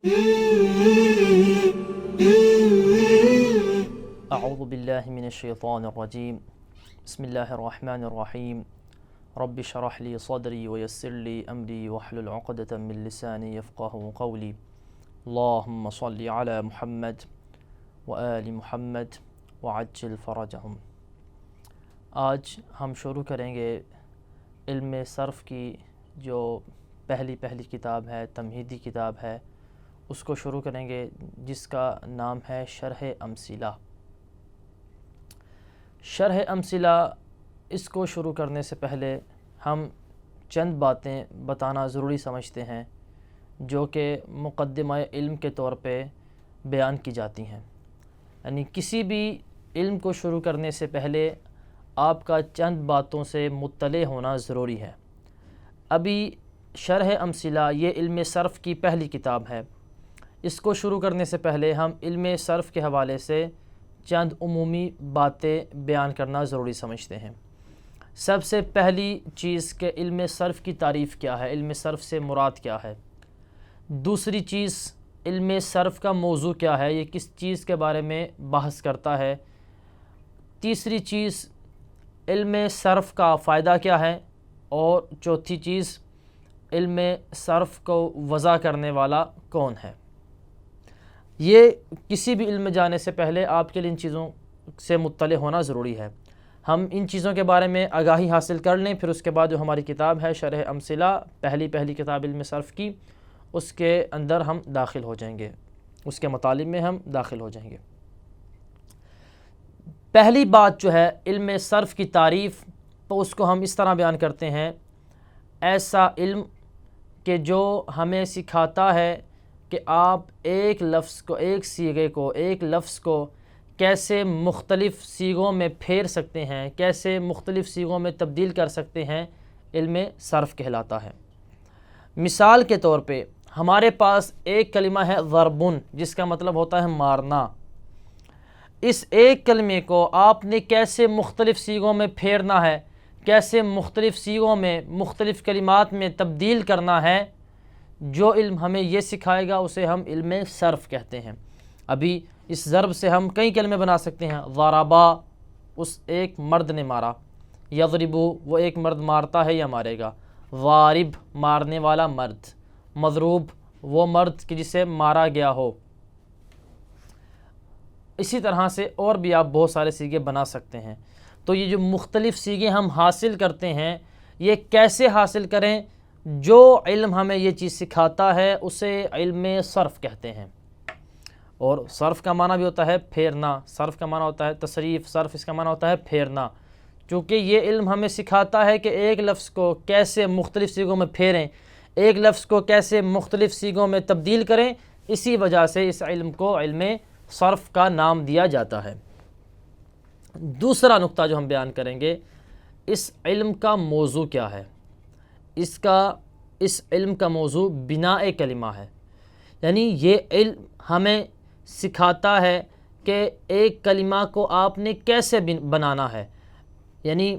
اعوذ باللہ من الشیطان الرجیم بسم اللہ الرحمن الرحیم رب اشرح لی صدری ویسر لی امری واحلل عقدۃ من لسانی یفقهوا قولی اللہم صل علی محمد وآل محمد وعجل فرجہم۔ آج ہم شروع کریں گے علم صرف کی جو پہلی کتاب ہے، تمہیدی کتاب ہے، اس کو شروع کریں گے جس کا نام ہے شرح امثلہ۔ شرح امثلہ، اس کو شروع کرنے سے پہلے ہم چند باتیں بتانا ضروری سمجھتے ہیں جو کہ مقدمہ علم کے طور پہ بیان کی جاتی ہیں۔ یعنی کسی بھی علم کو شروع کرنے سے پہلے آپ کا چند باتوں سے مطلع ہونا ضروری ہے۔ ابھی شرح امثلہ یہ علم صرف کی پہلی کتاب ہے۔ اس کو شروع کرنے سے پہلے ہم علم صرف کے حوالے سے چند عمومی باتیں بیان کرنا ضروری سمجھتے ہیں۔ سب سے پہلی چیز کہ علم صرف کی تعریف کیا ہے، علم صرف سے مراد کیا ہے۔ دوسری چیز، علم صرف کا موضوع کیا ہے، یہ کس چیز کے بارے میں بحث کرتا ہے۔ تیسری چیز، علم صرف کا فائدہ کیا ہے، اور چوتھی چیز، علم صرف کو وضع کرنے والا کون ہے۔ یہ کسی بھی علم میں جانے سے پہلے آپ کے لیے ان چیزوں سے مطلع ہونا ضروری ہے۔ ہم ان چیزوں کے بارے میں آگاہی حاصل کر لیں، پھر اس کے بعد جو ہماری کتاب ہے شرح امثلہ، پہلی کتاب علم صرف کی، اس کے اندر ہم داخل ہو جائیں گے، اس کے مطالب میں ہم داخل ہو جائیں گے۔ پہلی بات جو ہے علم صرف کی تعریف، تو اس کو ہم اس طرح بیان کرتے ہیں، ایسا علم کہ جو ہمیں سکھاتا ہے کہ آپ ایک لفظ کو، ایک صیغے کو، ایک لفظ کو کیسے مختلف صیغوں میں پھیر سکتے ہیں، کیسے مختلف صیغوں میں تبدیل کر سکتے ہیں، علم صرف کہلاتا ہے۔ مثال کے طور پہ ہمارے پاس ایک کلمہ ہے ضربن، جس کا مطلب ہوتا ہے مارنا۔ اس ایک کلمے کو آپ نے کیسے مختلف صیغوں میں پھیرنا ہے، کیسے مختلف صیغوں میں، مختلف کلمات میں تبدیل کرنا ہے، جو علم ہمیں یہ سکھائے گا اسے ہم علم صرف کہتے ہیں۔ ابھی اس ضرب سے ہم کئی کلمے بنا سکتے ہیں۔ ضربا، اس ایک مرد نے مارا۔ یضربو، وہ ایک مرد مارتا ہے یا مارے گا۔ ضارب، مارنے والا مرد۔ مضروب، وہ مرد کہ جسے مارا گیا ہو۔ اسی طرح سے اور بھی آپ بہت سارے صیغے بنا سکتے ہیں۔ تو یہ جو مختلف صیغے ہم حاصل کرتے ہیں، یہ کیسے حاصل کریں؟ جو علم ہمیں یہ چیز سکھاتا ہے اسے علم صرف کہتے ہیں۔ اور صرف کا معنی بھی ہوتا ہے پھیرنا، صرف کا معنی ہوتا ہے تصریف، صرف اس کا معنی ہوتا ہے پھیرنا۔ چونکہ یہ علم ہمیں سکھاتا ہے کہ ایک لفظ کو کیسے مختلف صیغوں میں پھیریں، ایک لفظ کو کیسے مختلف صیغوں میں تبدیل کریں، اسی وجہ سے اس علم کو علم صرف کا نام دیا جاتا ہے۔ دوسرا نقطہ جو ہم بیان کریں گے، اس علم کا موضوع کیا ہے۔ اس علم کا موضوع بناء کلمہ ہے۔ یعنی یہ علم ہمیں سکھاتا ہے کہ ایک کلمہ کو آپ نے کیسے بنانا ہے۔ یعنی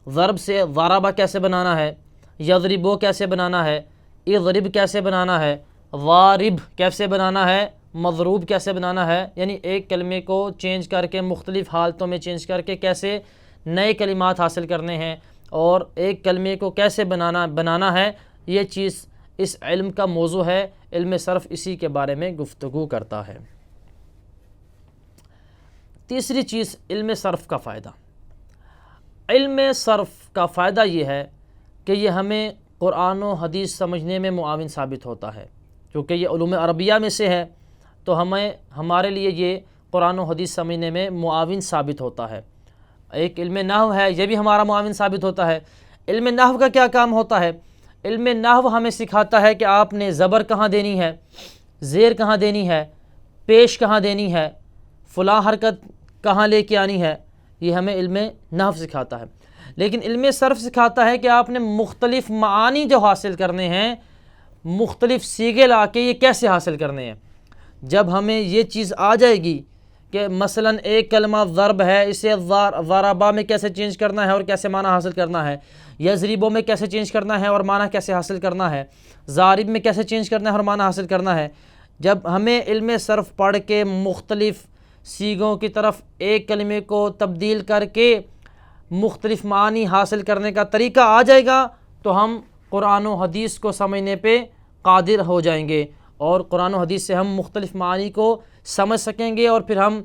ضرب سے ضربہ کیسے بنانا ہے، یضربو کیسے بنانا ہے، اضرب کیسے بنانا ہے، ضارب کیسے بنانا ہے، مضروب کیسے بنانا ہے۔ یعنی ایک کلمے کو چینج کر کے، مختلف حالتوں میں چینج کر کے کیسے نئے کلمات حاصل کرنے ہیں، اور ایک کلمے کو کیسے بنانا ہے، یہ چیز اس علم کا موضوع ہے۔ علم صرف اسی کے بارے میں گفتگو کرتا ہے۔ تیسری چیز، علم صرف کا فائدہ۔ علم صرف کا فائدہ یہ ہے کہ یہ ہمیں قرآن و حدیث سمجھنے میں معاون ثابت ہوتا ہے۔ کیونکہ یہ علوم عربیہ میں سے ہے تو ہمارے لیے یہ قرآن و حدیث سمجھنے میں معاون ثابت ہوتا ہے۔ ایک علم نحو ہے، یہ بھی ہمارا معاون ثابت ہوتا ہے۔ علم نحو کا کیا کام ہوتا ہے؟ علم نحو ہمیں سکھاتا ہے کہ آپ نے زبر کہاں دینی ہے، زیر کہاں دینی ہے، پیش کہاں دینی ہے، فلاں حرکت کہاں لے کے آنی ہے، یہ ہمیں علم نحو سکھاتا ہے۔ لیکن علم صرف سکھاتا ہے کہ آپ نے مختلف معانی جو حاصل کرنے ہیں، مختلف صیغے لا کے یہ کیسے حاصل کرنے ہیں۔ جب ہمیں یہ چیز آ جائے گی کہ مثلا ایک کلمہ ضرب ہے، اسے ضربہ میں کیسے چینج کرنا ہے اور کیسے معنی حاصل کرنا ہے، یضربو میں کیسے چینج کرنا ہے اور معنی کیسے حاصل کرنا ہے، ضارب میں کیسے چینج کرنا ہے اور معنی حاصل کرنا ہے، جب ہمیں علم صرف پڑھ کے مختلف سیغوں کی طرف ایک کلمے کو تبدیل کر کے مختلف معنی حاصل کرنے کا طریقہ آ جائے گا تو ہم قرآن و حدیث کو سمجھنے پہ قادر ہو جائیں گے، اور قرآن و حدیث سے ہم مختلف معانی کو سمجھ سکیں گے، اور پھر ہم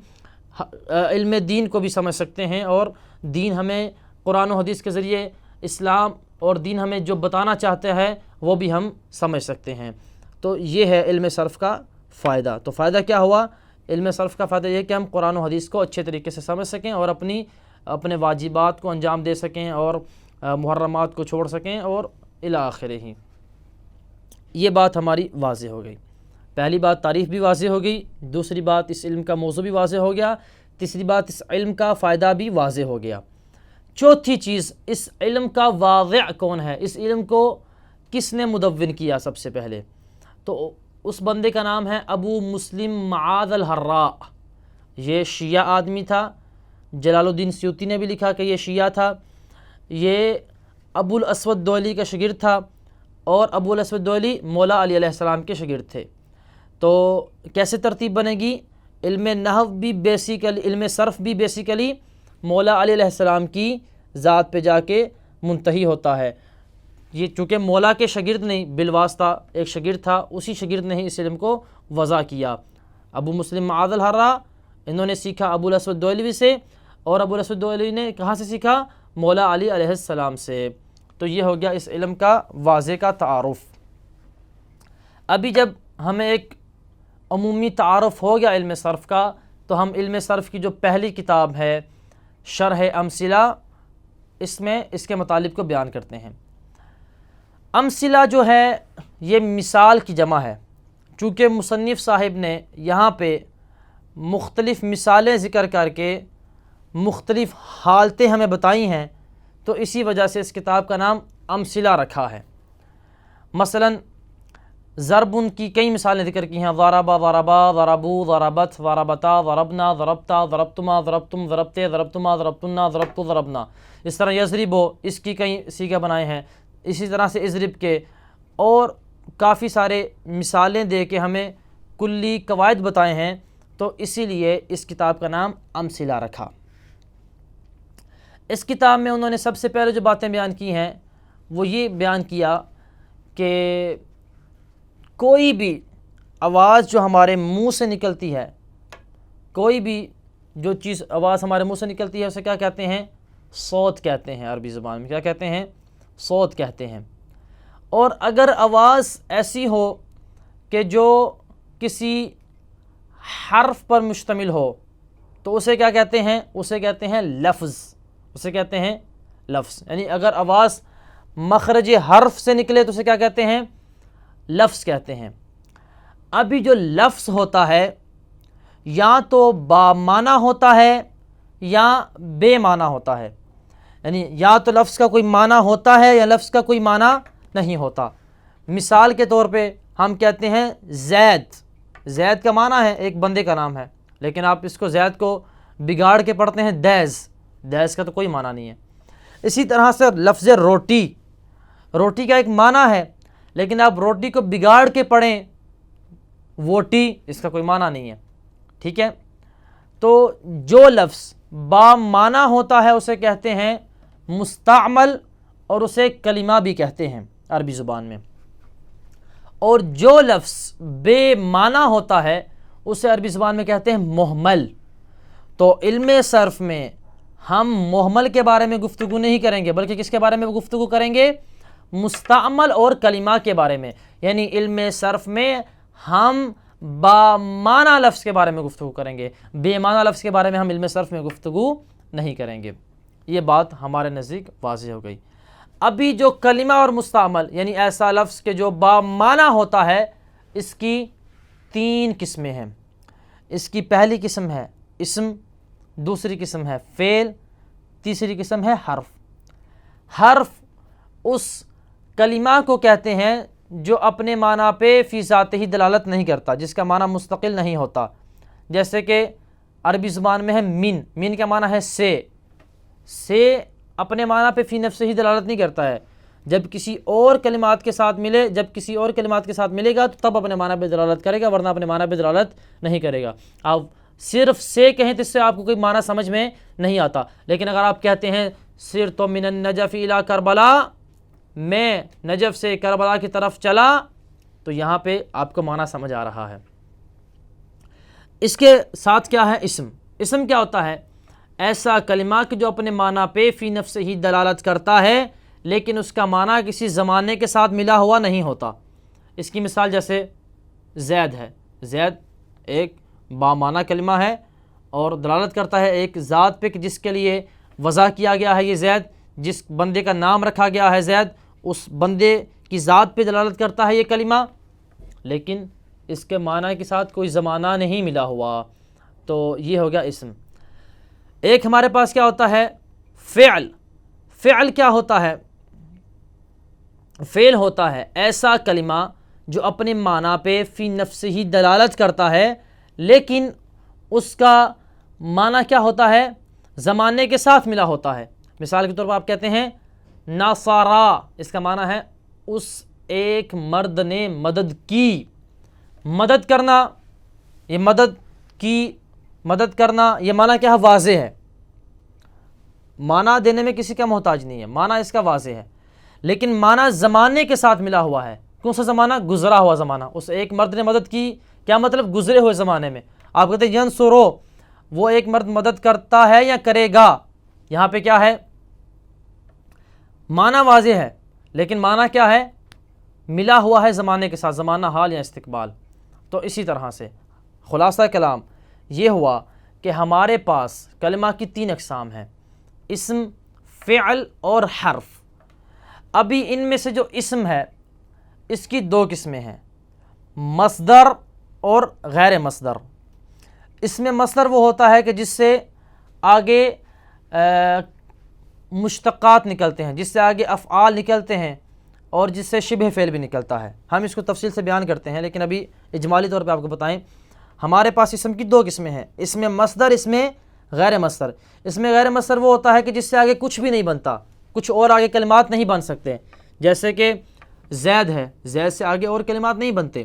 علم دین کو بھی سمجھ سکتے ہیں، اور دین ہمیں قرآن و حدیث کے ذریعے اسلام اور دین ہمیں جو بتانا چاہتا ہے وہ بھی ہم سمجھ سکتے ہیں۔ تو یہ ہے علم صرف کا فائدہ۔ تو فائدہ کیا ہوا؟ علم صرف کا فائدہ یہ ہے کہ ہم قرآن و حدیث کو اچھے طریقے سے سمجھ سکیں اور اپنے واجبات کو انجام دے سکیں اور محرمات کو چھوڑ سکیں، اور الی آخرہ ہی۔ یہ بات ہماری واضح ہو گئی۔ پہلی بات تعریف بھی واضح ہو گئی، دوسری بات اس علم کا موضوع بھی واضح ہو گیا، تیسری بات اس علم کا فائدہ بھی واضح ہو گیا۔ چوتھی چیز، اس علم کا واضع کون ہے؟ اس علم کو کس نے مدون کیا؟ سب سے پہلے تو اس بندے کا نام ہے ابو مسلم معاذ الحراء۔ یہ شیعہ آدمی تھا، جلال الدین سیوطی نے بھی لکھا کہ یہ شیعہ تھا۔ یہ ابو الاسود دؤلی کا شاگرد تھا، اور ابو الاسود دؤلی مولا علی علیہ السلام کے شاگرد تھے۔ تو کیسے ترتیب بنے گی؟ علم نحو بھی بیسیکلی، علم صرف بھی بیسیکلی مولا علی علیہ السلام کی ذات پہ جا کے منتہی ہوتا ہے۔ یہ چونکہ مولا کے شاگرد نہیں، بالواسطہ ایک شاگرد تھا، اسی شاگرد نے ہی اس علم کو وضع کیا۔ ابو مسلم معاذ الحراء، انہوں نے سیکھا ابو الاسود دؤلی سے، اور ابو الاسود دؤلی نے کہاں سے سیکھا؟ مولا علی علیہ السلام سے۔ تو یہ ہو گیا اس علم کا واضح کا تعارف۔ ابھی جب ہمیں ایک عمومی تعارف ہو گیا علم صرف کا، تو ہم علم صرف کی جو پہلی کتاب ہے شرح امثلہ، اس میں اس کے مطالب کو بیان کرتے ہیں۔ امثلہ جو ہے یہ مثال کی جمع ہے، چونکہ مصنف صاحب نے یہاں پہ مختلف مثالیں ذکر کر کے مختلف حالتیں ہمیں بتائی ہیں، تو اسی وجہ سے اس کتاب کا نام امثلہ رکھا ہے۔ مثلا ضرب کی کئی مثالیں ذکر کی ہیں، ضرب، ضربا، ضربو، ضربت، ضربتا، ضربنا، ضربتا، ضربتما، ضربتم، ضربتے، ضربتما، ضربتنا، ضربتو، ضربنا۔ اس طرح یضربو، اس کی کئی صیغے بنائے ہیں، اسی طرح سے اضرب کے، اور کافی سارے مثالیں دے کے ہمیں کلی قواعد بتائے ہیں، تو اسی لیے اس کتاب کا نام امثلہ رکھا۔ اس کتاب میں انہوں نے سب سے پہلے جو باتیں بیان کی ہیں وہ یہ بیان کیا کہ کوئی بھی آواز جو ہمارے منہ سے نکلتی ہے، کوئی بھی جو چیز آواز ہمارے منہ سے نکلتی ہے اسے کیا کہتے ہیں؟ صوت کہتے ہیں۔ عربی زبان میں کیا کہتے ہیں؟ صوت کہتے ہیں۔ اور اگر آواز ایسی ہو کہ جو کسی حرف پر مشتمل ہو تو اسے کیا کہتے ہیں؟ اسے کہتے ہیں لفظ، اسے کہتے ہیں لفظ۔ یعنی اگر آواز مخرج حرف سے نکلے تو اسے کیا کہتے ہیں؟ لفظ کہتے ہیں۔ ابھی جو لفظ ہوتا ہے یا تو با معنی ہوتا ہے یا بے معنی ہوتا ہے، یعنی یا تو لفظ کا کوئی معنی ہوتا ہے یا لفظ کا کوئی معنی نہیں ہوتا۔ مثال کے طور پہ ہم کہتے ہیں زید، زید کا معنی ہے ایک بندے کا نام ہے، لیکن آپ اس کو زید کو بگاڑ کے پڑھتے ہیں دیز، دیز کا تو کوئی معنی نہیں ہے۔ اسی طرح سے لفظ روٹی، روٹی کا ایک معنی ہے، لیکن آپ روٹی کو بگاڑ کے پڑھیں ووٹی، اس کا کوئی معنی نہیں ہے، ٹھیک ہے۔ تو جو لفظ با معنی ہوتا ہے اسے کہتے ہیں مستعمل، اور اسے کلمہ بھی کہتے ہیں عربی زبان میں، اور جو لفظ بے معنی ہوتا ہے اسے عربی زبان میں کہتے ہیں مہمل۔ تو علم صرف میں ہم مہمل کے بارے میں گفتگو نہیں کریں گے، بلکہ کس کے بارے میں گفتگو کریں گے؟ مستعمل اور کلمہ کے بارے میں۔ یعنی علم صرف میں ہم با معنی لفظ کے بارے میں گفتگو کریں گے، بے معنی لفظ کے بارے میں ہم علم صرف میں گفتگو نہیں کریں گے۔ یہ بات ہمارے نزدیک واضح ہو گئی۔ ابھی جو کلمہ اور مستعمل، یعنی ایسا لفظ کہ جو با معنی ہوتا ہے، اس کی تین قسمیں ہیں۔ اس کی پہلی قسم ہے اسم، دوسری قسم ہے فعل، تیسری قسم ہے حرف۔ حرف اس کلمہ کو کہتے ہیں جو اپنے معنی پہ فی ذاتہ ہی دلالت نہیں کرتا، جس کا معنی مستقل نہیں ہوتا، جیسے کہ عربی زبان میں ہے من، من کا معنی ہے سے اپنے معنی پہ فی نفس ہی دلالت نہیں کرتا ہے، جب کسی اور کلمات کے ساتھ ملے گا تو تب اپنے معنی پہ دلالت کرے گا، ورنہ اپنے معنی پہ دلالت نہیں کرے گا۔ آپ صرف سے کہیں تو اس سے آپ کو کوئی معنی سمجھ میں نہیں آتا، لیکن اگر آپ کہتے ہیں سرت من النجف الی کربلا، میں نجف سے کربلا کی طرف چلا، تو یہاں پہ آپ کو معنی سمجھ آ رہا ہے۔ اس کے ساتھ کیا ہے؟ اسم کیا ہوتا ہے؟ ایسا کلمہ کہ جو اپنے معنی پہ فی نفس ہی دلالت کرتا ہے لیکن اس کا معنی کسی زمانے کے ساتھ ملا ہوا نہیں ہوتا۔ اس کی مثال جیسے زید ہے، زید ایک بامعنی کلمہ ہے اور دلالت کرتا ہے ایک ذات پہ کہ جس کے لیے وضع کیا گیا ہے، یہ زید جس بندے کا نام رکھا گیا ہے زید، اس بندے کی ذات پہ دلالت کرتا ہے یہ کلمہ، لیکن اس کے معنی کے ساتھ کوئی زمانہ نہیں ملا ہوا، تو یہ ہو گیا اسم۔ ایک ہمارے پاس کیا ہوتا ہے؟ فعل۔ فعل کیا ہوتا ہے؟ فعل ہوتا ہے ایسا کلمہ جو اپنے معنی پہ فی نفس ہی دلالت کرتا ہے لیکن اس کا معنی کیا ہوتا ہے؟ زمانے کے ساتھ ملا ہوتا ہے۔ مثال کے طور پر آپ کہتے ہیں ناصارا، اس کا معنی ہے اس ایک مرد نے مدد کی۔ مدد کرنا، یہ مدد کرنا یہ معنی کیا ہے؟ واضح ہے، معنی دینے میں کسی کا محتاج نہیں ہے، معنی اس کا واضح ہے، لیکن معنی زمانے کے ساتھ ملا ہوا ہے۔ کون سا زمانہ؟ گزرا ہوا زمانہ۔ اس ایک مرد نے مدد کی، کیا مطلب؟ گزرے ہوئے زمانے میں۔ آپ کہتے ہیں ینصرو، وہ ایک مرد مدد کرتا ہے یا کرے گا، یہاں پہ کیا ہے؟ معنی واضح ہے لیکن معنی کیا ہے؟ ملا ہوا ہے زمانے کے ساتھ، زمانہ حال یا استقبال۔ تو اسی طرح سے خلاصہ کلام یہ ہوا کہ ہمارے پاس کلمہ کی 3 اقسام ہیں، اسم، فعل اور حرف۔ ابھی ان میں سے جو اسم ہے اس کی 2 قسمیں ہیں، مصدر اور غیر مصدر۔ اس میں مصدر وہ ہوتا ہے کہ جس سے آگے مشتقات نکلتے ہیں، جس سے آگے افعال نکلتے ہیں اور جس سے شبہ فعل بھی نکلتا ہے۔ ہم اس کو تفصیل سے بیان کرتے ہیں لیکن ابھی اجمالی طور پہ آپ کو بتائیں، ہمارے پاس اسم کی 2 قسمیں ہیں، اس میں مصدر، اس میں غیر مصدر۔ اس میں غیر مصدر وہ ہوتا ہے کہ جس سے آگے کچھ بھی نہیں بنتا، کچھ اور آگے کلمات نہیں بن سکتے، جیسے کہ زید ہے، زید سے آگے اور کلمات نہیں بنتے۔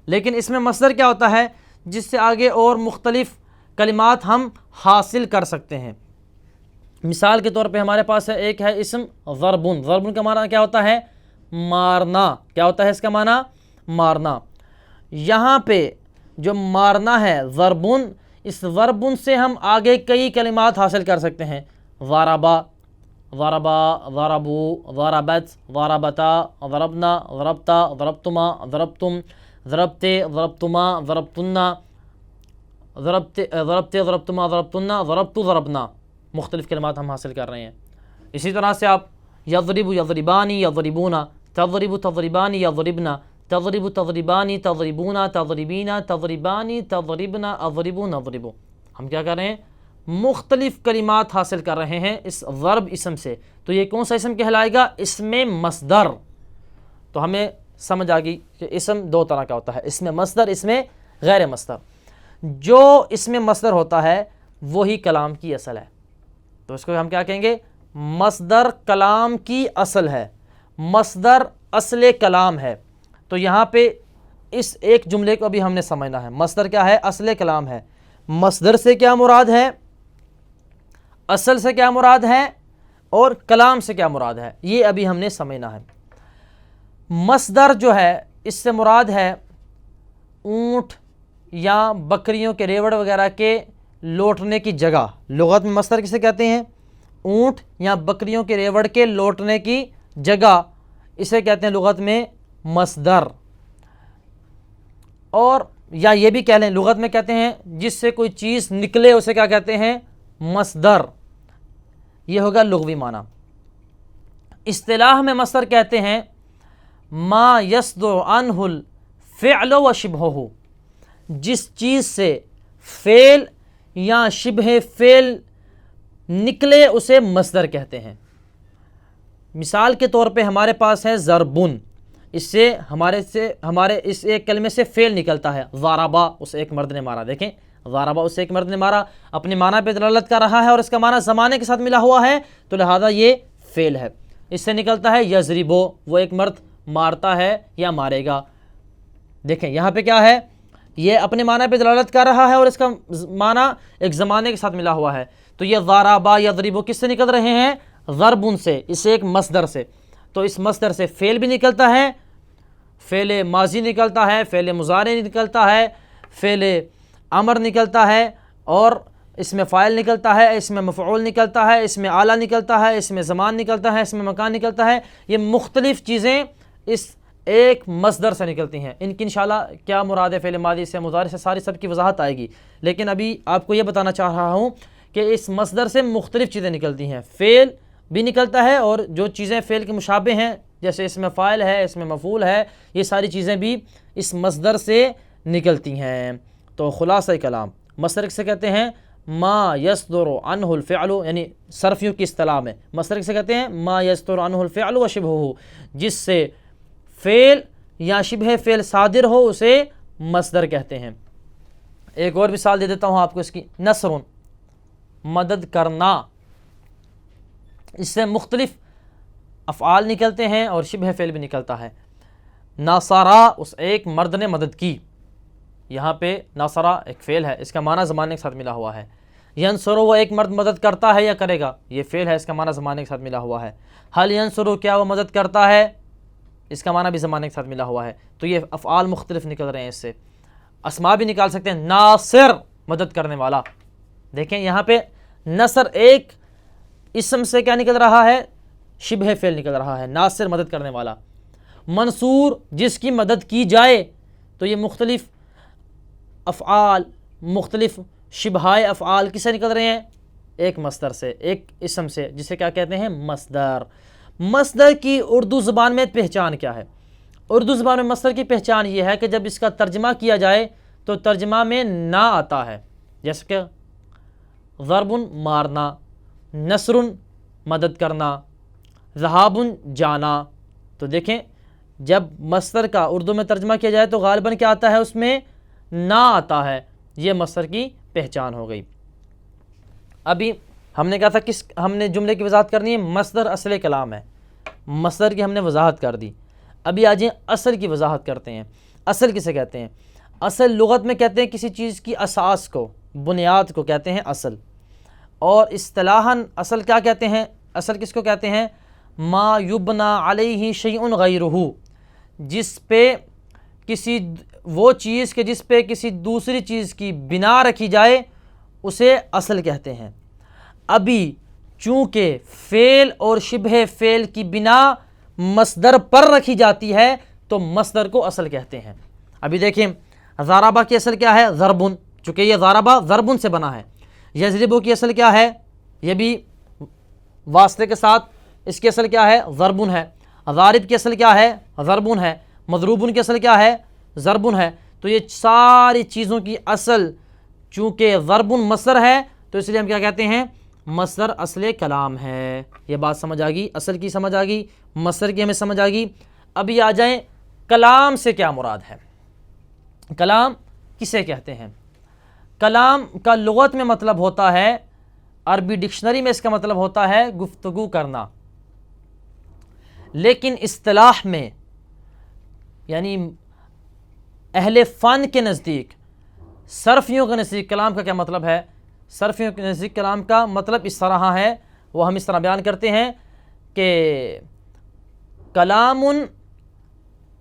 لیکن اس میں مصدر کیا ہوتا ہے؟ جس سے آگے اور مختلف کلمات ہم حاصل کر سکتے ہیں۔ مثال کے طور پہ ہمارے پاس ہے، ایک ہے اسم ضربن۔ ضربن کا معنی کیا ہوتا ہے؟ مارنا۔ کیا ہوتا ہے اس کا معنی؟ مارنا۔ یہاں پہ جو مارنا ہے ضربن، اس ضربن سے ہم آگے کئی کلمات حاصل کر سکتے ہیں، ضربا، ضربا، ضربو، ضربت، ضربتا، ضربنا، ضربتا، ضربتما، ضربتم، ضربتے، ضربتما، ضربتنا، ضربتے، ضربتما، ضربتنا، ضربتو، ضربنا، مختلف کلمات ہم حاصل کر رہے ہیں۔ اسی طرح سے آپ یضرب، یضربانی، یضربونا، تضرب، تضربانی، یضربنا، تضرب، تضربانی، تضربونا، تضربینا، تضربانی، تضربنا، اضربو، نضربو، ہم کیا کر رہے ہیں؟ مختلف کلمات حاصل کر رہے ہیں اس ضرب اسم سے۔ تو یہ کون سا اسم کہلائے گا؟ اسم مصدر۔ تو ہمیں سمجھ آ گئی کہ اسم 2 طرح کا ہوتا ہے، اسم مصدر، اسم غیر مصدر۔ جو اسم مصدر ہوتا ہے وہی کلام کی اصل ہے، تو اس کو ہم کیا کہیں گے؟ مصدر کلام کی اصل ہے، مصدر اصل کلام ہے۔ تو یہاں پہ اس ایک جملے کو ابھی ہم نے سمجھنا ہے، مصدر کیا ہے؟ اصل کلام ہے۔ مصدر سے کیا مراد ہے؟ اصل سے کیا مراد ہے؟ اور کلام سے کیا مراد ہے؟ یہ ابھی ہم نے سمجھنا ہے۔ مصدر جو ہے اس سے مراد ہے اونٹ یا بکریوں کے ریوڑ وغیرہ کے لوٹنے کی جگہ۔ لغت میں مصدر کسے کہتے ہیں؟ اونٹ یا بکریوں کے ریوڑ کے لوٹنے کی جگہ، اسے کہتے ہیں لغت میں مصدر۔ اور یا یہ بھی کہہ لیں، لغت میں کہتے ہیں جس سے کوئی چیز نکلے اسے کیا کہتے ہیں؟ مصدر۔ یہ ہوگا لغوی معنی۔ اصطلاح میں مصدر کہتے ہیں ما یصدر عنہ الفعل و شبہہ، جس چیز سے فعل یا شبہ فعل نکلے اسے مصدر کہتے ہیں۔ مثال کے طور پہ ہمارے پاس ہے ضربن، اس سے ہمارے اس ایک کلمے سے فعل نکلتا ہے، ضربا، اس ایک مرد نے مارا۔ دیکھیں، ضربا، اس ایک مرد نے مارا، اپنے معنی پہ دلالت کر رہا ہے اور اس کا معنی زمانے کے ساتھ ملا ہوا ہے، تو لہذا یہ فعل ہے۔ اس سے نکلتا ہے یضربو، وہ ایک مرد مارتا ہے یا مارے گا۔ دیکھیں یہاں پہ کیا ہے، یہ اپنے معنی پہ دلالت کر رہا ہے اور اس کا معنی ایک زمانے کے ساتھ ملا ہوا ہے۔ تو یہ ضربا یضربو کس سے نکل رہے ہیں؟ ضربن سے، اسے ایک مصدر سے۔ تو اس مصدر سے فعل بھی نکلتا ہے، فعل ماضی نکلتا ہے، فعل مضارع نکلتا ہے، فعل امر نکلتا ہے، اور اس میں فاعل نکلتا ہے، اس میں مفعول نکلتا ہے، اس میں آلہ نکلتا ہے، اس میں زمان نکلتا ہے، اس میں مکان نکلتا ہے۔ یہ مختلف چیزیں اس ایک مصدر سے نکلتی ہیں۔ ان کی انشاءاللہ کیا مراد ہے فعل ماضی سے، مضارع سے، ساری سب کی وضاحت آئے گی، لیکن ابھی آپ کو یہ بتانا چاہ رہا ہوں کہ اس مصدر سے مختلف چیزیں نکلتی ہیں۔ فعل بھی نکلتا ہے، اور جو چیزیں فعل کے مشابہ ہیں جیسے اس میں فاعل ہے، اس میں مفعول ہے، یہ ساری چیزیں بھی اس مصدر سے نکلتی ہیں۔ تو خلاصہ کلام، مصدر سے کہتے ہیں ما یصدر عنہ الفعل، یعنی صرفیوں کی اصطلاح میں مصدر سے کہتے ہیں ما یصدر عنہ الفعل و شبہہ، جس سے فعل یا شبہ فعل صادر ہو اسے مصدر کہتے ہیں۔ ایک اور مثال دے دیتا ہوں آپ کو اس کی، نصر، مدد کرنا، اس سے مختلف افعال نکلتے ہیں اور شبہ فعل بھی نکلتا ہے۔ ناصرہ، اس ایک مرد نے مدد کی، یہاں پہ ناصرہ ایک فعل ہے، اس کا معنی زمانے کے ساتھ ملا ہوا ہے۔ ینصرو، وہ ایک مرد مدد کرتا ہے یا کرے گا، یہ فعل ہے، اس کا معنی زمانے کے ساتھ ملا ہوا ہے۔ حل ینصرو، کیا وہ مدد کرتا ہے، اس کا معنی بھی زمانے کے ساتھ ملا ہوا ہے۔ تو یہ افعال مختلف نکل رہے ہیں اس سے۔ اسماء بھی نکال سکتے ہیں، ناصر، مدد کرنے والا۔ دیکھیں یہاں پہ نصر ایک اسم سے کیا نکل رہا ہے، شبہ فعل نکل رہا ہے، ناصر مدد کرنے والا۔ منصور، جس کی مدد کی جائے، تو یہ مختلف افعال، مختلف شبہائے افعال کس سے نکل رہے ہیں، ایک مصدر سے، ایک اسم سے، جسے کیا کہتے ہیں، مصدر۔ مصدر کی اردو زبان میں پہچان کیا ہے؟ اردو زبان میں مصدر کی پہچان یہ ہے کہ جب اس کا ترجمہ کیا جائے تو ترجمہ میں نہ آتا ہے، جیسے کہ ضرب، مارنا، نصر، مدد کرنا، ذہاب، جانا۔ تو دیکھیں جب مصدر کا اردو میں ترجمہ کیا جائے تو غالباً کیا آتا ہے، اس میں نہ آتا ہے، یہ مصدر کی پہچان ہو گئی۔ ابھی ہم نے کہا تھا ہم نے جملے کی وضاحت کرنی ہے، مصدر اصل کلام ہے، مصدر کی ہم نے وضاحت کر دی۔ ابھی آ جائیں اصل کی وضاحت کرتے ہیں۔ اصل کسے کہتے ہیں؟ اصل لغت میں کہتے ہیں کسی چیز کی اساس کو، بنیاد کو کہتے ہیں اصل، اور اصطلاحاً اصل کیا کہتے ہیں، اصل کس کو کہتے ہیں، ما یبنا علیہ شیء غیرہ، جس پہ کسی وہ چیز کے جس پہ کسی دوسری چیز کی بنا رکھی جائے اسے اصل کہتے ہیں۔ ابھی چونکہ فعل اور شبہ فعل کی بنا مصدر پر رکھی جاتی ہے تو مصدر کو اصل کہتے ہیں۔ ابھی دیکھیں ضربہ کی اصل کیا ہے، ضربن، چونکہ یہ ضربہ ضربن سے بنا ہے۔ یضربو کی اصل کیا ہے، یہ بھی واسطے کے ساتھ، اس کی اصل کیا ہے، ضربن ہے۔ ضارب کی اصل کیا ہے، ضربن ہے۔ مضروبن کی اصل کیا ہے، ضربن ہے۔ تو یہ ساری چیزوں کی اصل چونکہ ضربن مصدر ہے تو اس لیے ہم کیا کہتے ہیں، مصدر اصل کلام ہے۔ یہ بات سمجھ آ گئی، اصل کی سمجھ آ گئی، مصدر کی ہمیں سمجھ آ گئی۔ ابھی آ جائیں کلام سے کیا مراد ہے، کلام کسے کہتے ہیں؟ کلام کا لغت میں مطلب ہوتا ہے، عربی ڈکشنری میں اس کا مطلب ہوتا ہے گفتگو کرنا، لیکن اصطلاح میں یعنی اہل فن کے نزدیک، صرفیوں کے نزدیک کلام کا کیا مطلب ہے؟ صرفیوں کے نزدیک کلام کا مطلب اس طرح ہے، وہ ہم اس طرح بیان کرتے ہیں کہ کلام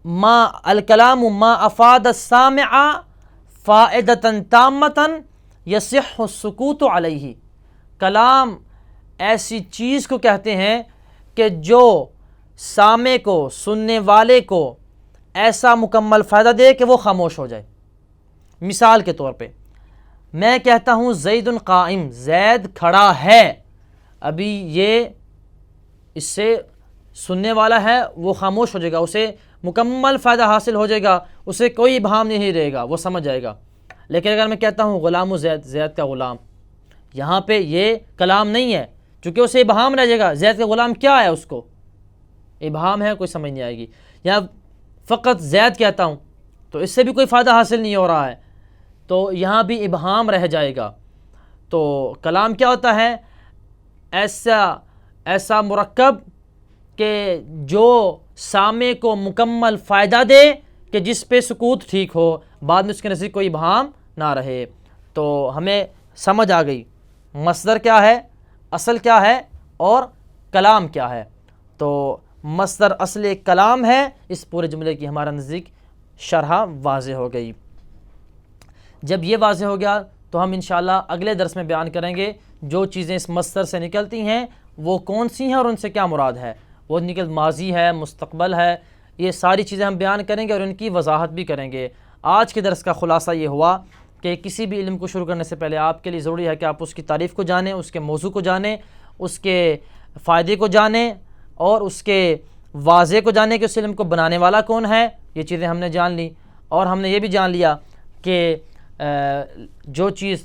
ما افاد السامع فائدۃ تامۃ یصح السکوت علیہ، کلام ایسی چیز کو کہتے ہیں کہ جو سامع کو، سننے والے کو ایسا مکمل فائدہ دے کہ وہ خاموش ہو جائے۔ مثال کے طور پہ میں کہتا ہوں زید قائم، زید کھڑا ہے، ابھی یہ اس سے سننے والا ہے وہ خاموش ہو جائے گا، اسے مکمل فائدہ حاصل ہو جائے گا، اسے کوئی ابہام نہیں رہے گا، وہ سمجھ جائے گا۔ لیکن اگر میں کہتا ہوں غلام زید، زید کا غلام، یہاں پہ یہ کلام نہیں ہے، چونکہ اسے ابہام رہ جائے گا، زید کا غلام کیا ہے، اس کو ابہام ہے، کوئی سمجھ نہیں آئے گی۔ یا فقط زید کہتا ہوں تو اس سے بھی کوئی فائدہ حاصل نہیں ہو رہا ہے، تو یہاں بھی ابہام رہ جائے گا۔ تو کلام کیا ہوتا ہے، ایسا مرکب کہ جو سامع کو مکمل فائدہ دے کہ جس پہ سکوت ٹھیک ہو، بعد میں اس کے نزدیک کوئی ابہام نہ رہے۔ تو ہمیں سمجھ آ گئی مصدر کیا ہے، اصل کیا ہے، اور کلام کیا ہے۔ تو مصدر اصل کلام ہے، اس پورے جملے کی ہمارا نزدیک شرح واضح ہو گئی۔ جب یہ واضح ہو گیا تو ہم انشاءاللہ اگلے درس میں بیان کریں گے جو چیزیں اس مصدر سے نکلتی ہیں وہ کون سی ہیں اور ان سے کیا مراد ہے۔ وہ ماضی ہے، مستقبل ہے، یہ ساری چیزیں ہم بیان کریں گے اور ان کی وضاحت بھی کریں گے۔ آج کے درس کا خلاصہ یہ ہوا کہ کسی بھی علم کو شروع کرنے سے پہلے آپ کے لیے ضروری ہے کہ آپ اس کی تعریف کو جانیں، اس کے موضوع کو جانیں، اس کے فائدے کو جانیں اور اس کے واضح کو جانیں کہ اس علم کو بنانے والا کون ہے۔ یہ چیزیں ہم نے جان لی، اور ہم نے یہ بھی جان لیا کہ جو چیز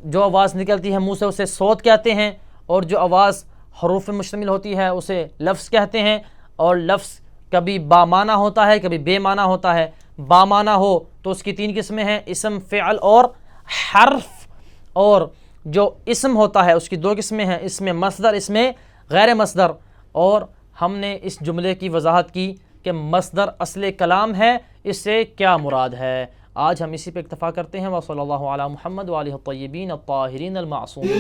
جو آواز نکلتی ہے منہ سے اسے صوت کہتے ہیں، اور جو آواز حروف میں مشتمل ہوتی ہے اسے لفظ کہتے ہیں، اور لفظ کبھی با معنی ہوتا ہے کبھی بے معنی ہوتا ہے۔ با معنی ہو تو اس کی 3 قسمیں ہیں، اسم، فعل اور حرف، اور جو اسم ہوتا ہے اس کی 2 قسمیں ہیں، اسم مصدر، اسم غیر مصدر۔ اور ہم نے اس جملے کی وضاحت کی کہ مصدر اصل کلام ہے، اس سے کیا مراد ہے۔ آج ہم اسی پہ اکتفا کرتے ہیں۔ وصلی اللہ علی محمد وآلہ الطیبین الطاہرین المعصومین۔